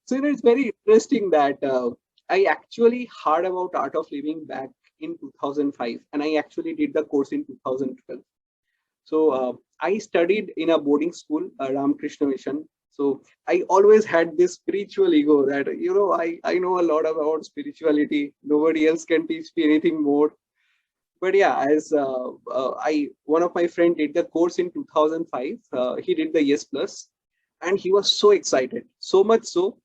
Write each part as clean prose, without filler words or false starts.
So it's very interesting that I actually heard about Art of Living back in 2005, and I actually did the course in 2012. So I studied in a boarding school, Ramakrishna Mission. So I always had this spiritual ego that, I know a lot about spirituality. Nobody else can teach me anything more. But yeah, as I one of my friend did the course in 2005. He did the Yes Plus, and he was so excited, so much so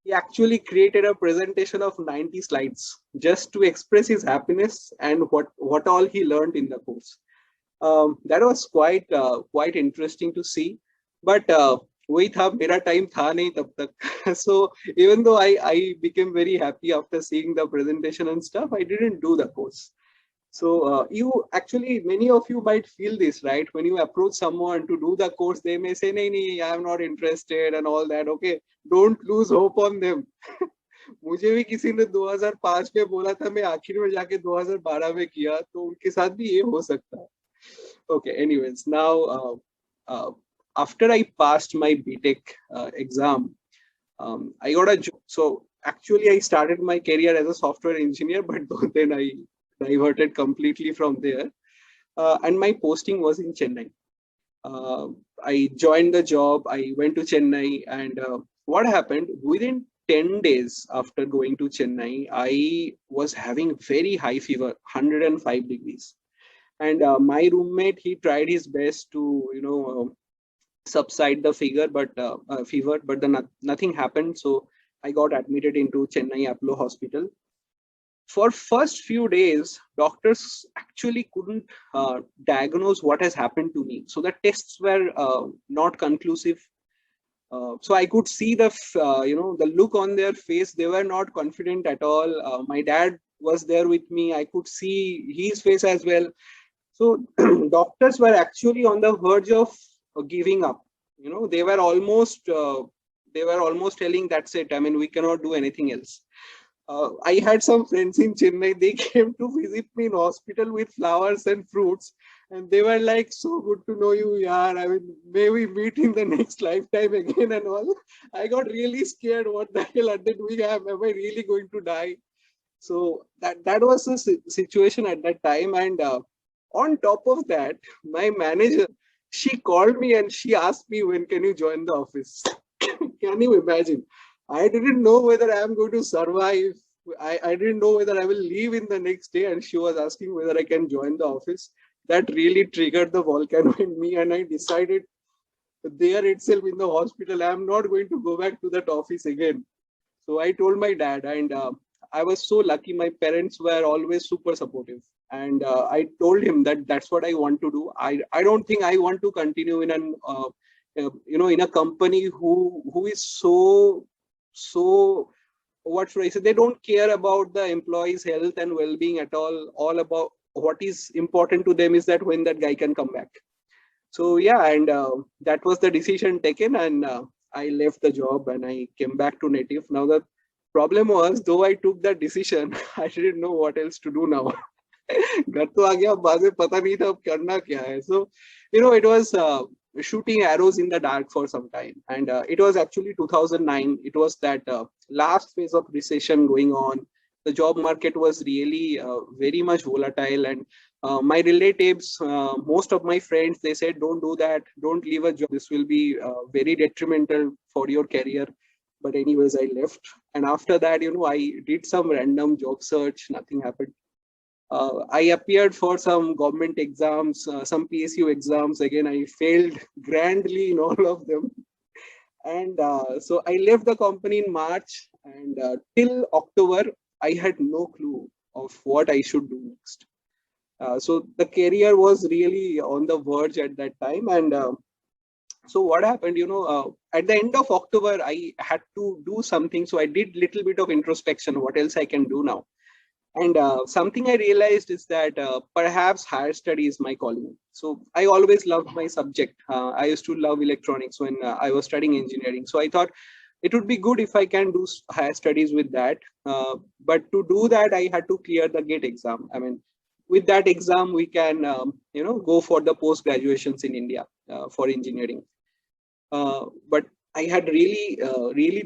he actually created a presentation of 90 slides just to express his happiness and what all he learned in the course. That was quite interesting to see. But वही था मेरा time था नहीं तब तक. So even though I became very happy after seeing the presentation and stuff, I didn't do the course. So you actually, many of you might feel this, right? When you approach someone to do the course, they may say, "नहीं नहीं, I am not interested" and all that. Okay, don't lose hope on them. मुझे भी किसी ने 2005 में बोला था, मैं आखिर में जाके 2012 में किया, तो उनके साथ भी ये हो सकता है. Okay, anyways, now uh, after I passed my B.Tech exam, I got a job. So actually, I started my career as a software engineer, but then I diverted completely from there. And my posting was in Chennai. I joined the job, I went to Chennai, and what happened within 10 days after going to Chennai, I was having very high fever, 105 degrees. And my roommate, he tried his best to, subside the fever, but then nothing happened. So I got admitted into Chennai Apollo Hospital. For first few days, doctors actually couldn't diagnose what has happened to me. So the tests were not conclusive. So I could see the look on their face. They were not confident at all. My dad was there with me. I could see his face as well. So doctors were actually on the verge of giving up. They were almost telling, "That's it. I mean, we cannot do anything else." I had some friends in Chennai. They came to visit me in hospital with flowers and fruits, and they were like, "So good to know you, yaar. I mean, may we meet in the next lifetime again and all." I got really scared. What the hell did we have? Am I really going to die? So that was the situation at that time. And on top of that, my manager, she called me and she asked me, "When can you join the office?" Can you imagine? I didn't know whether I am going to survive. I didn't know whether I will leave in the next day, and she was asking whether I can join the office. That really triggered the volcano in me, and I decided there itself in the hospital, I am not going to go back to that office again. So I told my dad, and I was so lucky. My parents were always super supportive, and I told him that that's what I want to do. I don't think I want to continue in in a company who is so what should I say? They don't care about the employees' health and well-being at all. All about what is important to them is that when that guy can come back. So yeah, and that was the decision taken, and I left the job and I came back to native. Now the problem was, though I took that decision, I didn't know what else to do now. घर तो आ गया, अब बाद में पता नहीं था अब करना क्या है. So it was shooting arrows in the dark for some time, and it was actually 2009. It was that last phase of recession going on. The job market was really very much volatile, and my relatives, most of my friends, they said, "Don't do that, don't leave a job, this will be very detrimental for your career." But anyways, I left, and after that, I did some random job search. Nothing happened. I appeared for some government exams, some PSU exams. Again, I failed grandly in all of them. And so I left the company in March, and till October, I had no clue of what I should do next. So the career was really on the verge at that time. And so what happened, at the end of October, I had to do something. So I did little bit of introspection, what else I can do now. And something I realized is that perhaps higher study is my calling. So I always loved my subject. I used to love electronics when I was studying engineering. So I thought it would be good if I can do higher studies with that. But to do that, I had to clear the GATE exam. I mean, with that exam, we can, go for the post graduations in India for engineering. But I had really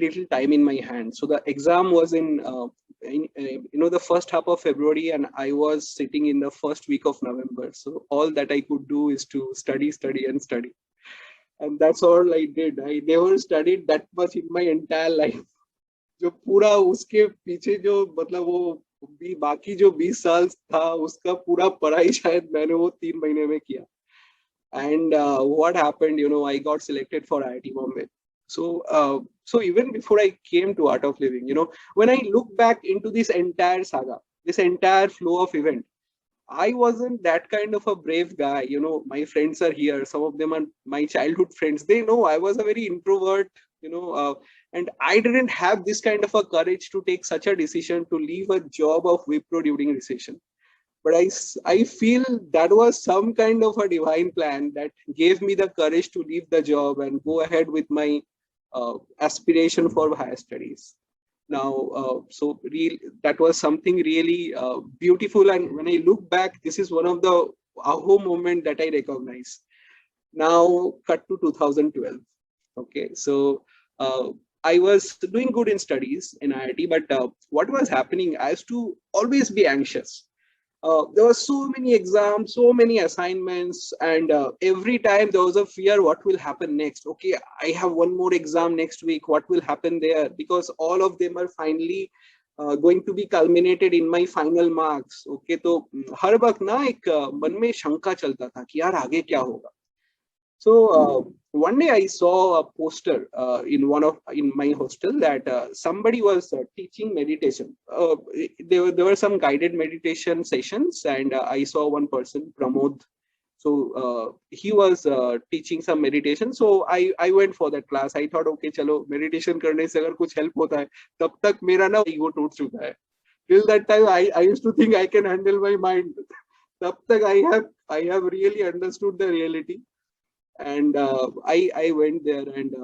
little time in my hand. So the exam was the first half of February, and I was sitting in the first week of November. So all that I could do is to study, study, and study, and that's all I did. I never studied that much in my entire life. जो पूरा उसके पीछे जो मतलब वो बाकी जो 20 साल था उसका पूरा पढ़ाई शायद मैंने वो 3 महीने में किया. And what happened, I got selected for IIT Bombay. So even before I came to Art of Living, when I look back into this entire saga, this entire flow of event, I wasn't that kind of a brave guy. My friends are here. Some of them are my childhood friends. They know I was a very introvert, and I didn't have this kind of a courage to take such a decision to leave a job of Wipro during recession. But I feel that was some kind of a divine plan that gave me the courage to leave the job and go ahead with my aspiration for higher studies. Now, that was something really beautiful. And when I look back, this is one of the aha moment that I recognize. Now, cut to 2012. Okay, so I was doing good in studies in IIT, but what was happening? I used to always be anxious. There were so many exams, so many assignments, and every time there was a fear what will happen next. Okay, I have one more exam next week. What will happen there? Because all of them are finally going to be culminated in my final marks. Okay, तो हर वक्त ना एक मन में शंका चलता था कि यार आगे क्या होगा. So one day I saw a poster in my hostel that somebody was teaching meditation. There were some guided meditation sessions, and I saw one person, Pramod. So he was teaching some meditation. So I went for that class. I thought, okay, चलो meditation करने से अगर कुछ help होता है, तब तक मेरा ना ego टूट चुका है. Till that time, I used to think I can handle my mind. तब तक I have really understood the reality. And I went there, and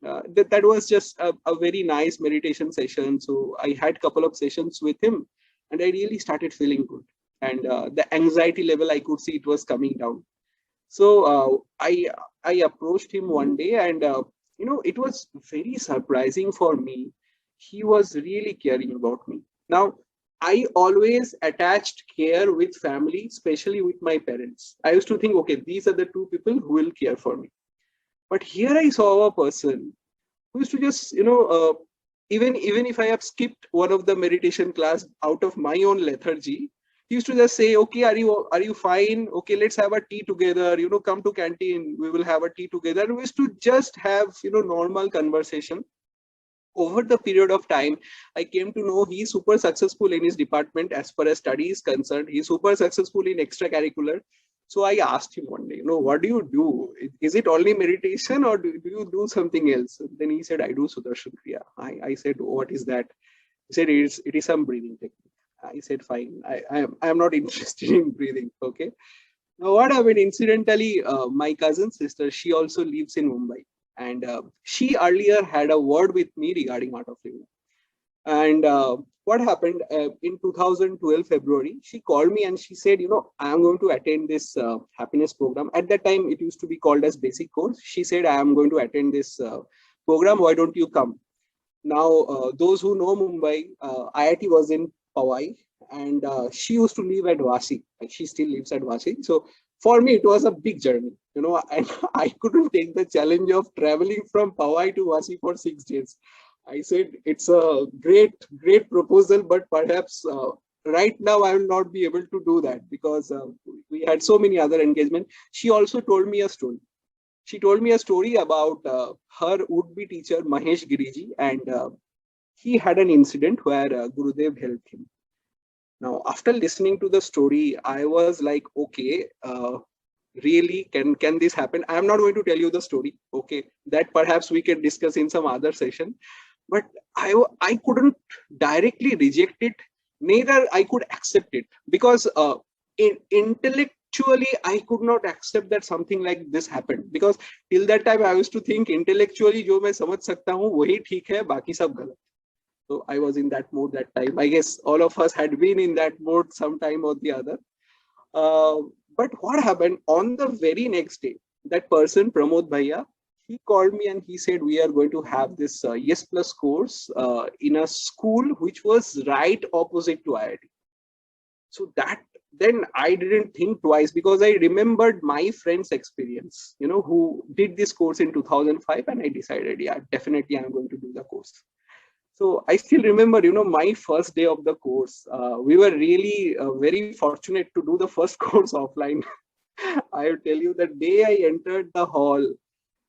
that was just a very nice meditation session. So I had a couple of sessions with him, and I really started feeling good. And the anxiety level, I could see it was coming down. So I approached him one day, and it was very surprising for me. He was really caring about me. Now, I always attached care with family, especially with my parents. I used to think, okay, these are the two people who will care for me. But here I saw a person who used to just, even if I have skipped one of the meditation class out of my own lethargy, he used to just say, okay, are you fine? Okay, let's have a tea together. Come to canteen. We will have a tea together. We used to just have, normal conversation. Over the period of time, I came to know he's super successful in his department as far as study is concerned. He's super successful in extracurricular. So I asked him one day, what do you do? Is it only meditation, or do you do something else? Then he said, I do Sudarshan Kriya. I said, what is that? He said, it is some breathing technique. I said, fine. I am not interested in breathing. Okay. Now what happened? Incidentally, my cousin sister, she also lives in Mumbai. And she earlier had a word with me regarding Art of Living. And what happened in 2012 February, she called me and she said, I am going to attend this happiness program. At that time, it used to be called as basic course. She said, I am going to attend this program. Why don't you come? Now, those who know Mumbai, IIT was in Powai, and she used to live at Vasi. Like, she still lives at Vasi. So for me, it was a big journey, and I couldn't take the challenge of traveling from Powai to Vasi for 6 days. I said, it's a great proposal, but perhaps right now I will not be able to do that because we had so many other engagements. She also told me a story. She told me a story about her would-be teacher, Mahesh Giriji, and he had an incident where Gurudev helped him. Now, after listening to the story, I was like, okay, really, can this happen? I'm not going to tell you the story, okay? That perhaps we can discuss in some other session. But I couldn't directly reject it, neither I could accept it, because intellectually I could not accept that something like this happened, because till that time I used to think intellectually जो मैं समझ सकता हूँ वही ठीक है, बाकी सब गलत. So I was in that mode that time. I guess all of us had been in that mode sometime or the other. But what happened on the very next day, that person, Pramod Bhaiya, he called me and he said, we are going to have this Yes Plus course in a school which was right opposite to IIT. So that, then I didn't think twice, because I remembered my friend's experience, who did this course in 2005, and I decided, yeah, definitely I'm going to do the course. So I still remember, my first day of the course. We were really very fortunate to do the first course offline. I tell you, the day I entered the hall,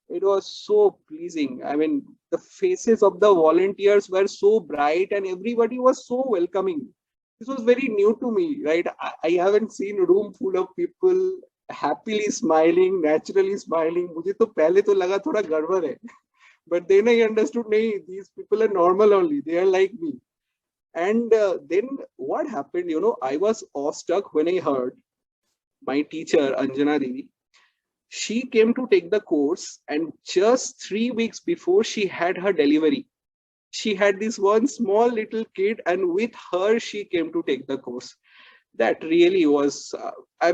it was so pleasing. I mean, the faces of the volunteers were so bright and everybody was so welcoming. This was very new to me, right? I haven't seen a room full of people happily smiling, naturally smiling. मुझे तो पहले तो लगा थोड़ा गड़बड़ है. But then I understood, nahi, these people are normal only. They are like me. And then what happened, I was awestruck when I heard my teacher, Anjana Devi. She came to take the course, and just 3 weeks before she had her delivery, she had this one small little kid, and with her she came to take the course. That really was, I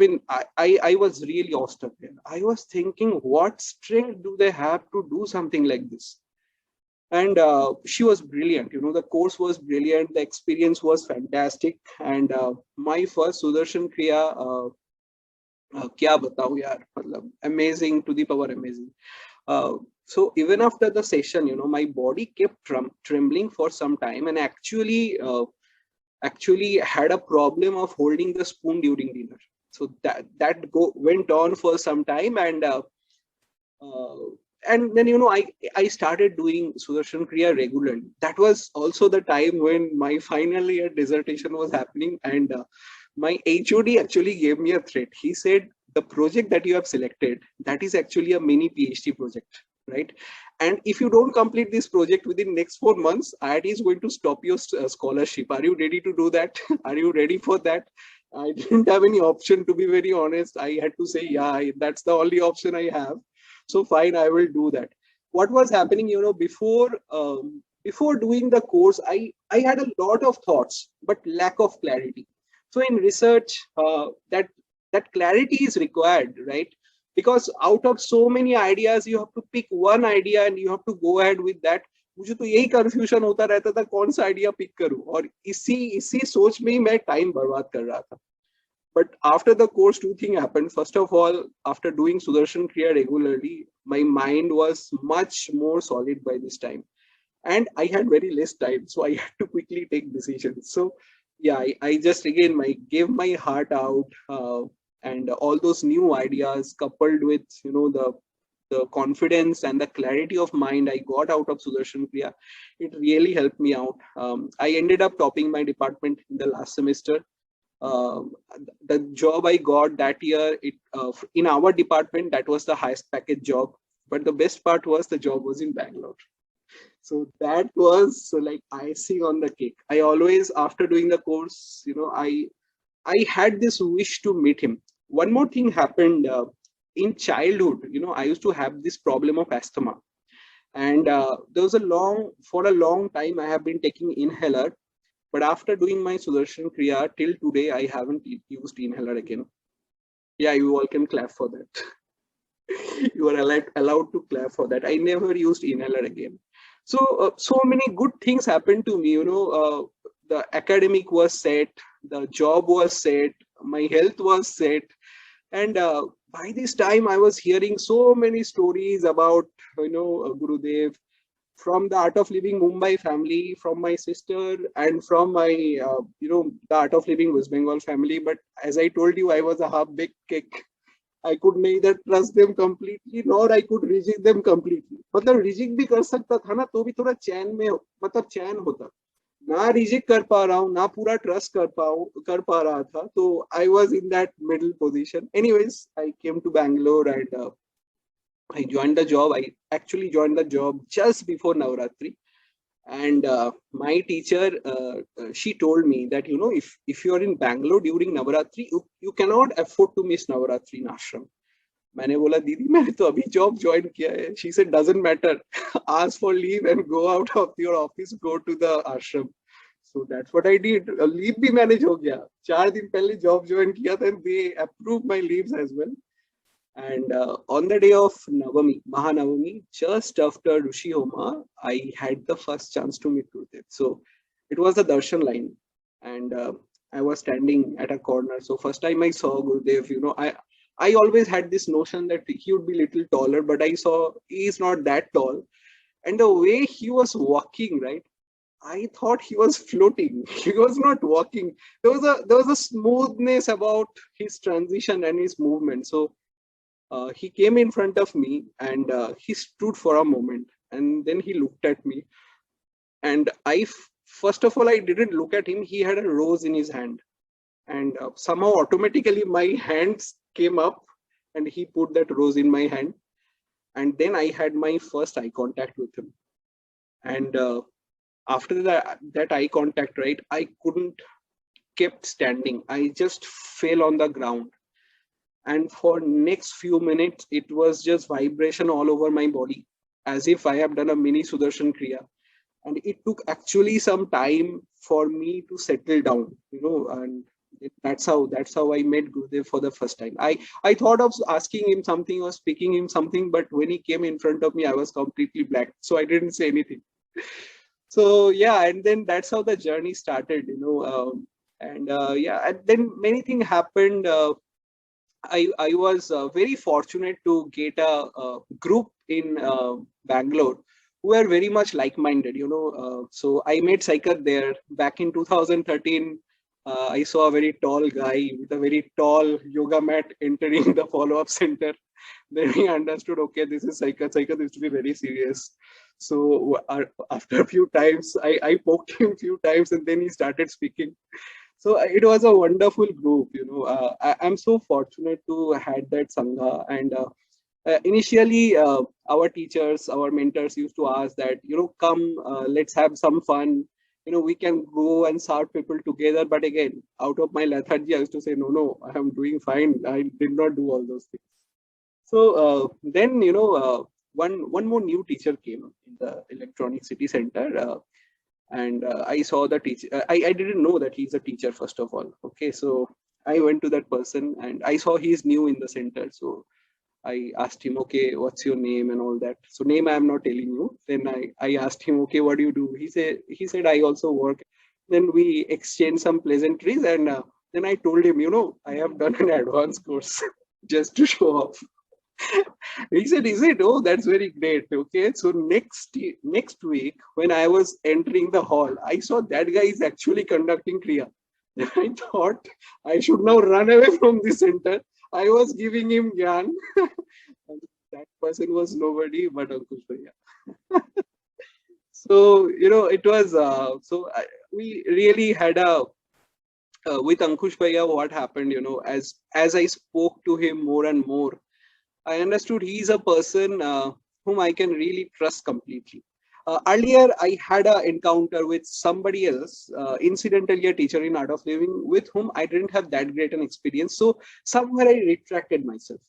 was really awestruck there. I was thinking, what strength do they have to do something like this? And she was brilliant. The course was brilliant, the experience was fantastic. And my first Sudarshan Kriya, क्या बताऊं यार, मतलब amazing to the power amazing. So even after the session, my body kept trembling for some time, and actually had a problem of holding the spoon during dinner. So that went on for some time. Uh, and then I started doing Sudarshan Kriya regularly. That was also the time when my final year dissertation was happening, and my HOD actually gave me a threat. He said, the project that you have selected, that is actually a mini PhD project, right? And if you don't complete this project within next 4 months, IIT is going to stop your scholarship. Are you ready to do that? Are you ready for that? I didn't have any option, to be very honest. I had to say, yeah, that's the only option I have. So fine, I will do that. What was happening, before doing the course, I had a lot of thoughts, but lack of clarity. So in research, that clarity is required, right? Because out of so many ideas, you have to pick one idea and you have to go ahead with that. मुझे तो यही confusion होता रहता था, कौन सा idea pick करूं, और इसी सोच में ही मैं टाइम बर्बाद कर रहा था. But after the course, two things happened. First of all, after doing Sudarshan Kriya regularly, my mind was much more solid by this time. And I had very less time, so I had to quickly take decisions. So yeah, I just again gave my heart out, and all those new ideas coupled with the confidence and the clarity of mind I got out of Sudarshan Kriya, it really helped me out. I ended up topping my department in the last semester. uh, the job I got that year, in our department, that was the highest package job. But the best part was the job was in Bangalore. So that was like icing on the cake. I always, after doing the course, I had this wish to meet him. One more thing happened in childhood. I used to have this problem of asthma, and there was for a long time I have been taking inhaler. But after doing my Sudarshan Kriya till today, I haven't used inhaler again. Yeah, you all can clap for that. You are allowed to clap for that. I never used inhaler again. So many good things happened to me. The academic was set, the job was set, my health was set, and by this time I was hearing so many stories about Gurudev, from the Art of Living Mumbai family, from my sister, and from my the Art of Living West Bengal family. But as I told you, I was a half-baked cake. I could neither trust them completely nor I could reject them completely. मतलब reject भी कर सकता था ना, तो भी थोड़ा चैन में, मतलब चैन होता. ना रिजेक्ट कर पा रहा हूँ, ना पूरा ट्रस्ट कर पा रहा था. तो I was in that middle position. Anyways, I came to Bangalore, and I joined the job. I actually joined the job just before Navratri. And my teacher, she told me that, if you are in Bangalore during Navratri, you cannot afford to miss Navratri in ashram. मैंने बोला, दीदी मैंने तो अभी job join किया है. She said, doesn't matter. Ask for leave and go out of your office, go to the ashram. So that's what I did. Leave भी manage हो गया. 4 दिन पहले जॉब ज्वाइन किया था, and they approved my leaves as well. And on the day of Navami, Mahanavami, just after Rishi Homa, I had the first chance to meet Gurudev. So it was the darshan line, and I was standing at a corner. So first time I saw Gurudev, I always had this notion that he would be little taller, but I saw he is not that tall. And the way he was walking, right? I thought he was floating. He was not walking. There was a smoothness about his transition and his movement. So he came in front of me and he stood for a moment and then he looked at me. And first of all, I didn't look at him. He had a rose in his hand. And somehow automatically my hands came up and he put that rose in my hand. And then I had my first eye contact with him. And after that eye contact, right, I couldn't kept standing. I just fell on the ground. And for next few minutes, it was just vibration all over my body, as if I have done a mini Sudarshan Kriya. And it took actually some time for me to settle down, and that's how I met Gurudev for the first time. I thought of asking him something or speaking him something, but when he came in front of me, I was completely blank, so I didn't say anything. So yeah, and then that's how the journey started, and yeah, and then many things happened. I was very fortunate to get a group in Bangalore who were very much like-minded, so I met Saikat there back in 2013. I saw a very tall guy with a very tall yoga mat entering the follow-up center. Then we understood, okay, this is Saikat. Saikat used to be very serious. So after a few times, I poked him a few times and then he started speaking. So it was a wonderful group. I'm so fortunate to had that sangha. And initially, our teachers, our mentors used to ask that, come, let's have some fun. We can go and serve people together. But again, out of my lethargy, I used to say, no, I am doing fine. I did not do all those things. So then, one more new teacher came in the Electronic City Center. And I saw the teacher. I didn't know that he's a teacher, first of all. Okay, so I went to that person and I saw he's new in the center. So I asked him, okay, what's your name and all that. So name I am not telling you. Then I asked him, okay, what do you do? He said I also work. Then we exchanged some pleasantries and then I told him, I have done an advanced course just to show off. He said, is it? Oh, that's very great. Okay. So next week, when I was entering the hall, I saw that guy is actually conducting Kriya. Then I thought I should now run away from the center. I was giving him Gyan. That person was nobody but Ankush Bhaiya. So, it was, we really had with Ankush Bhaiya, what happened, as I spoke to him more and more, I understood he's a person whom I can really trust completely. Earlier, I had an encounter with somebody else, incidentally a teacher in Art of Living, with whom I didn't have that great an experience. So somewhere I retracted myself.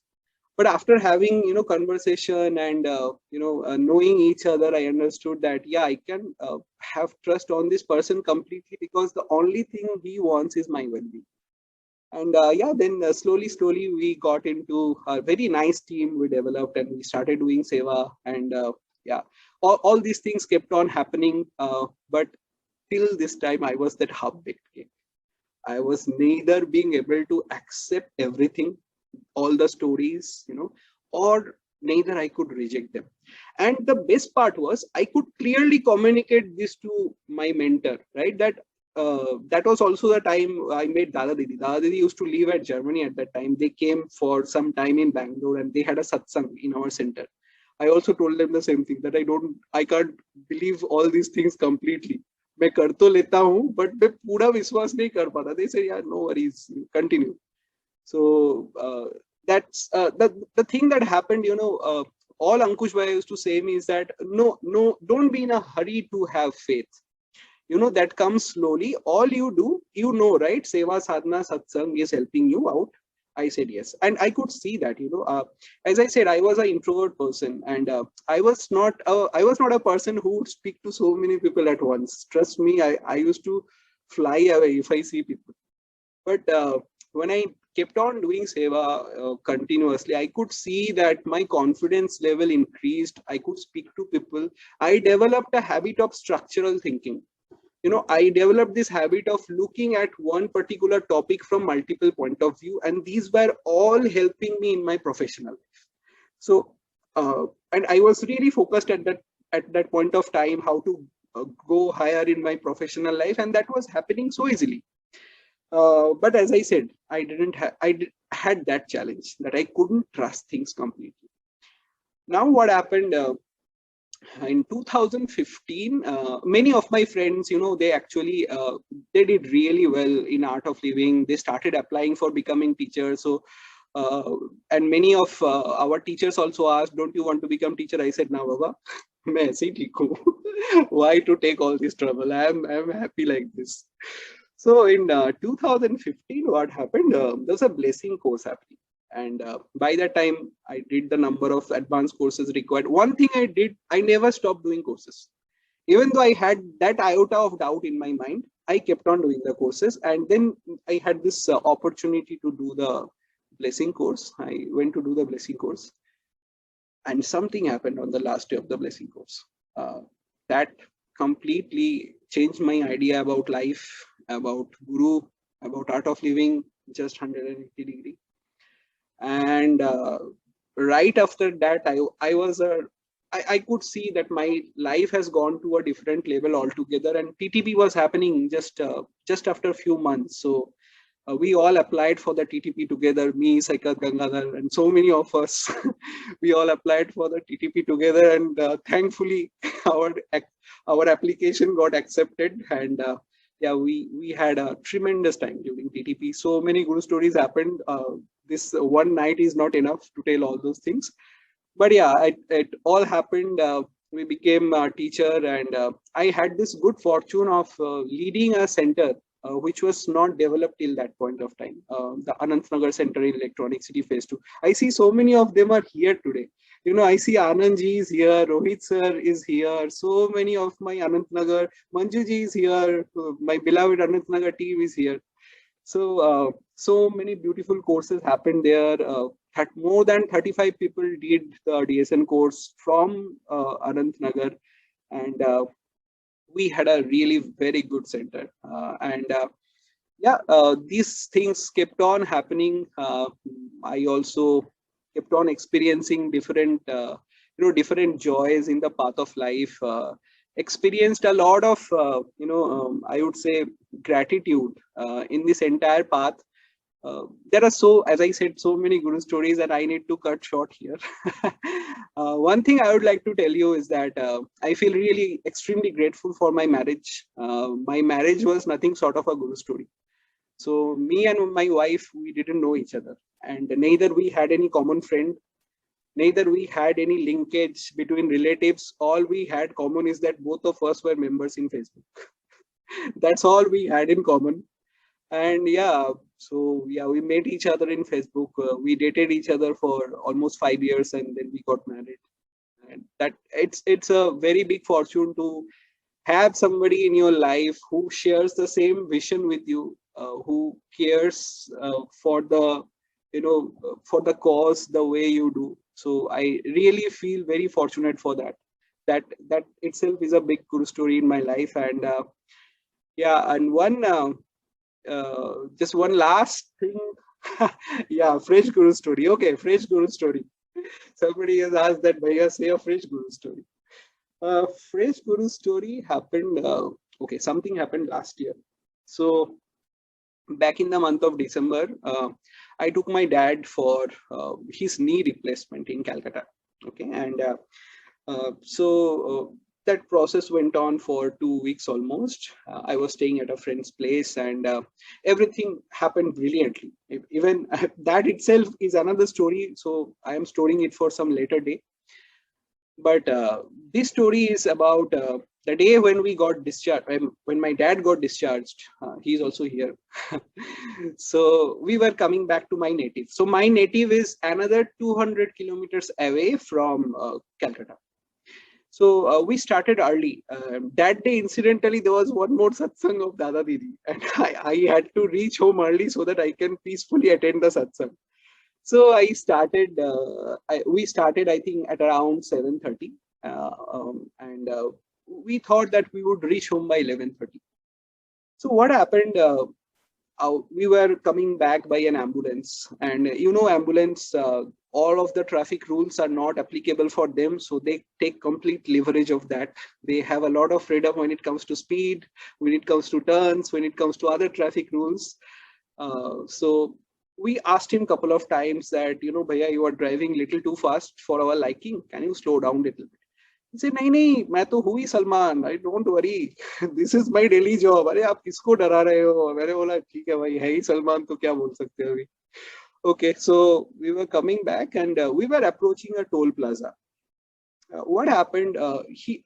But after having, conversation and, knowing each other, I understood that, yeah, I can have trust on this person completely because the only thing he wants is my well-being. And yeah, then slowly we got into a very nice team we developed and we started doing seva. And yeah, all these things kept on happening. But till this time, I was that half-baked cake. I was neither being able to accept everything, all the stories, or neither I could reject them. And the best part was I could clearly communicate this to my mentor, right? That was also the time I met Dada Didi. Dada Didi used to live at Germany at that time. They came for some time in Bangalore and they had a satsang in our center. I also told them the same thing, that I can't believe all these things completely. मैं कर तो लेता हूँ, but मैं पूरा विश्वास नहीं कर पाता. They say, yeah, no worries, continue. So that's the thing that happened. All Ankush Bhai used to say me is that no, don't be in a hurry to have faith. That comes slowly. All you do, right? Seva, sadhana, satsang is helping you out. I said yes, and I could see that. As I said, I was an introvert person, and I was not a person who would speak to so many people at once. Trust me, I used to fly away if I see people. But when I kept on doing seva continuously, I could see that my confidence level increased. I could speak to people. I developed a habit of structural thinking. I developed this habit of looking at one particular topic from multiple point of view, and these were all helping me in my professional life. So and I was really focused at that point of time how to go higher in my professional life, and that was happening so easily. But as I said, had that challenge that I couldn't trust things completely. Now what happened, in 2015, many of my friends, they actually they did really well in art of living. They started applying for becoming teachers. So uh, and many of our teachers also asked, don't you want to become teacher? I said, no baba, मैं ऐसे ही ठीक हूँ. Why to take all this trouble? I'm happy like this. So in 2015, what happened, there was a blessing course happening, and by that time I did the number of advanced courses required. One thing I did, I never stopped doing courses. Even though I had that iota of doubt in my mind, I kept on doing the courses. And then I had this opportunity to do the blessing course. I went to do the blessing course, and something happened on the last day of the blessing course that completely changed my idea about life, about guru, about art of living, just 180 degree. And right after that, I could see that my life has gone to a different level altogether, and TTP was happening just after a few months. So we all applied for the TTP together, me, Saikat Gangadhar, and so many of us. We all applied for the TTP together, and thankfully our application got accepted. And yeah, we had a tremendous time during TTP. So many guru stories happened. This one night is not enough to tell all those things. But yeah, it all happened. We became a teacher, and I had this good fortune of leading a center which was not developed till that point of time, the Anantnagar Center in Electronic City Phase 2. I see so many of them are here today. I see Anand ji is here, Rohit sir is here, so many of my Anantnagar, Manju ji is here, my beloved Anantnagar team is here. So so many beautiful courses happened there. More than 35 people did the DSN course from Anantnagar, and we had a really very good center. And yeah, these things kept on happening. I also kept on experiencing different different joys in the path of life. Experienced a lot of I would say gratitude in this entire path. There are, so as I said, so many guru stories that I need to cut short here. One thing I would like to tell you is that I feel really extremely grateful for my marriage. My marriage was nothing short of a guru story. So me and my wife, we didn't know each other, and neither we had any common friend, neither we had any linkage between relatives. All we had common is that both of us were members in Facebook. That's all we had in common. And yeah, so yeah, we met each other in Facebook. We dated each other for almost 5 years, and then we got married. And that it's a very big fortune to have somebody in your life who shares the same vision with you, who cares for the for the cause the way you do. So I really feel very fortunate for that. That itself is a big guru story in my life. And yeah, and just one last thing. Yeah, fresh guru story. Okay, fresh guru story. Somebody has asked that, Bhaiya, say a fresh guru story. Fresh guru story happened. Okay, something happened last year. So back in the month of December, I took my dad for his knee replacement in Calcutta. Okay, and so that process went on for 2 weeks almost. I was staying at a friend's place, and everything happened brilliantly. Even that itself is another story. So I am storing it for some later day. But this story is about the day when we got discharged, when my dad got discharged. He's also here. So we were coming back to my native. So my native is another 200 kilometers away from Calcutta. So we started early. That day, incidentally, there was one more satsang of Dada Didi, and I had to reach home early so that I can peacefully attend the satsang. So we started, I think, at around 7:30, and we thought that we would reach home by 11:30. So what happened? We were coming back by an ambulance, and ambulance, all of the traffic rules are not applicable for them, so they take complete leverage of that. They have a lot of freedom when it comes to speed, when it comes to turns, when it comes to other traffic rules. So we asked him a couple of times that, bhaiya, you are driving little too fast for our liking, can you slow down a little bit? He said, नहीं नहीं, मैं तो हुई Salman, I don't worry, this is my daily job. अरे आप किसको डरा रहे हो? मैंने बोला ठीक है भाई, है ही सलमान तो क्या बोल सकते हैं अभी. Okay, so we were coming back, and we were approaching a toll plaza. What happened? He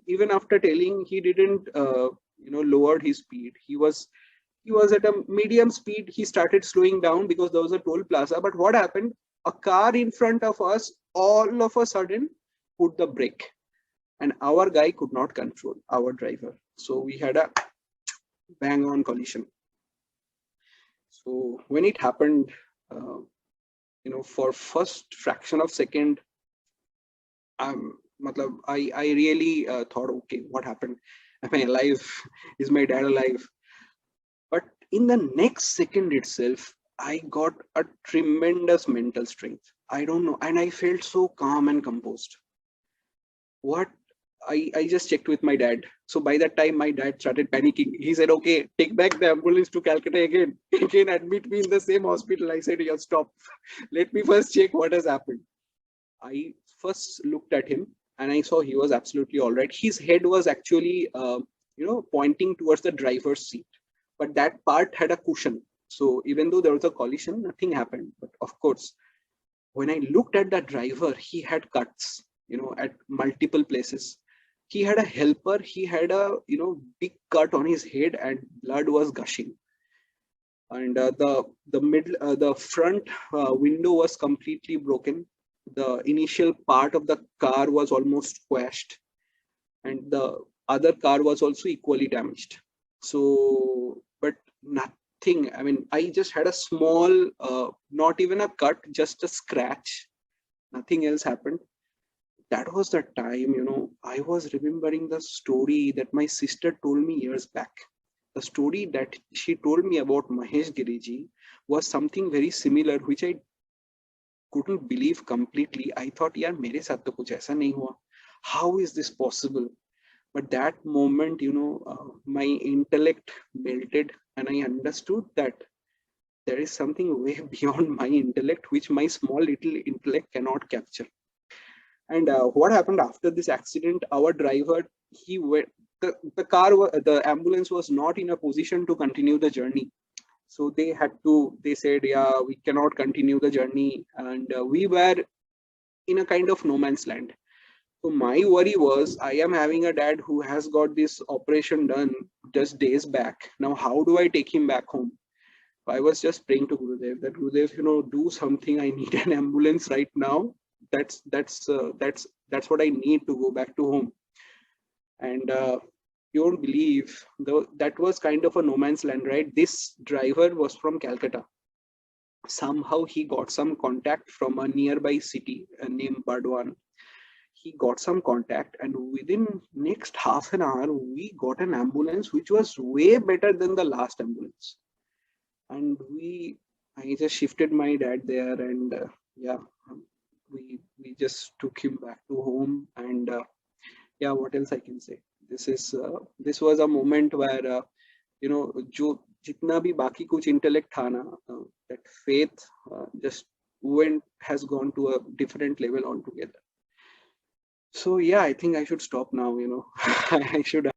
even after telling, he didn't lowered his speed. He was at a medium speed. He started slowing down because there was a toll plaza. But what happened? A car in front of us all of a sudden put the brake, and our guy could not control, our driver. So we had a bang on collision. So when it happened, for first fraction of second, I really thought, okay, what happened? Am I alive? Is my dad alive? But in the next second itself, I got a tremendous mental strength. I don't know, and I felt so calm and composed. What I just checked with my dad. So by that time, my dad started panicking. He said, okay, take back the ambulance to Calcutta again. Again, admit me in the same hospital. I said, yeah, stop. Let me first check what has happened. I first looked at him, and I saw he was absolutely all right. His head was actually, pointing towards the driver's seat, but that part had a cushion. So even though there was a collision, nothing happened. But of course, when I looked at the driver, he had cuts, at multiple places. He had a helper. He had a, big cut on his head, and blood was gushing. And the front window was completely broken. The initial part of the car was almost squashed, and the other car was also equally damaged. So, but nothing. I mean, I just had a small, not even a cut, just a scratch. Nothing else happened. That was the time, I was remembering the story that my sister told me years back. The story that she told me about Mahesh Giriji was something very similar, which I couldn't believe completely. I thought, yaar, mere saath to kuch aisa nahi hua. How is this possible? But that moment, my intellect melted, and I understood that there is something way beyond my intellect, which my small little intellect cannot capture. And what happened after this accident? Our driver, he went. The ambulance was not in a position to continue the journey. So they said, yeah, we cannot continue the journey. And we were in a kind of no man's land. So my worry was, I am having a dad who has got this operation done just days back. Now, how do I take him back home? I was just praying to Gurudev that, Gurudev, do something. I need an ambulance right now. That's what I need to go back to home. And you won't believe, that was kind of a no man's land, right? This driver was from Calcutta. Somehow he got some contact from a nearby city named Bardwan. He got some contact, and within next half an hour, we got an ambulance which was way better than the last ambulance. And I just shifted my dad there, and we just took him back to home. And yeah, what else I can say? This was a moment where जो जितना भी बाकी कुछ intellect था ना, that faith just has gone to a different level altogether. So yeah, I think I should stop now. I should